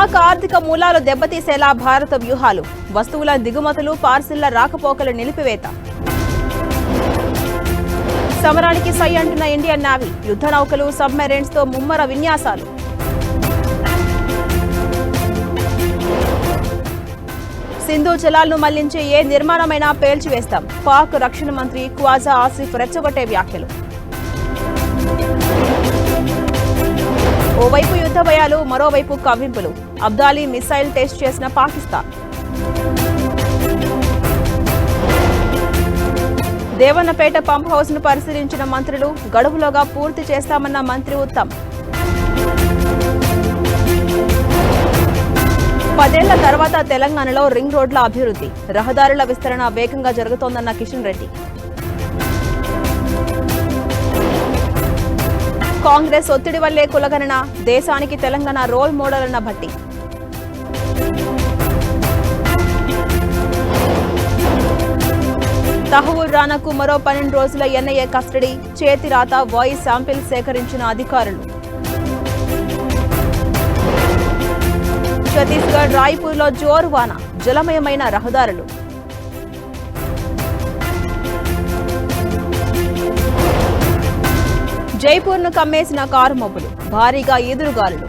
పాక్ ఆర్థిక మూలాలు దెబ్బతీసేలా భారత వ్యూహాలు, వస్తువుల దిగుమతులు, పార్సిళ్ల రాకపోకలు నిలిపివేత. సమరానికి సై అంటున్న ఇండియన్ నేవీ, యుద్ధ నౌకలు, సబ్మెరైన్స్ తో ముమ్మర విన్యాసాలు. సింధు జలాలను మళ్లించి ఏ నిర్మాణమైనా పేల్చివేస్తాం. పాక్ రక్షణ మంత్రి ఖ్వాజా ఆసిఫ్ రెచ్చగొట్టే వ్యాఖ్యలు. ఓవైపు యుద్ధ భయాలు, మరోవైపు కవ్వింపులు. అబ్దాలీ మిసైల్ టెస్ట్ చేసిన పాకిస్తాన్. దేవన్నపేట పంప్ హౌస్ ను పరిశీలించిన మంత్రులు, గడువులోగా పూర్తి చేస్తామన్న మంత్రి ఉత్తమ్. 10 ఏళ్ల తర్వాత తెలంగాణలో రింగ్ రోడ్ల అభివృద్ధి, రహదారుల విస్తరణ వేగంగా జరుగుతోందన్న కిషన్ రెడ్డి. కాంగ్రెస్ ఒత్తిడి వల్లే కులగణన, దేశానికి తెలంగాణ రోల్ మోడల్ అన్న భట్టి. తహవూర్ రానాకు మరో 12 రోజుల ఎన్ఐఏ కస్టడీ, చేతిరాత, వాయిస్ శాంపిల్ సేకరించిన అధికారులు. ఛత్తీస్గఢ్ రాయ్పూర్లో జోరు వాన, జలమయమైన రహదారులు. జైపూర్ను కమ్మేసిన కారు మబ్బులు, భారీగా ఈదురుగాలులు.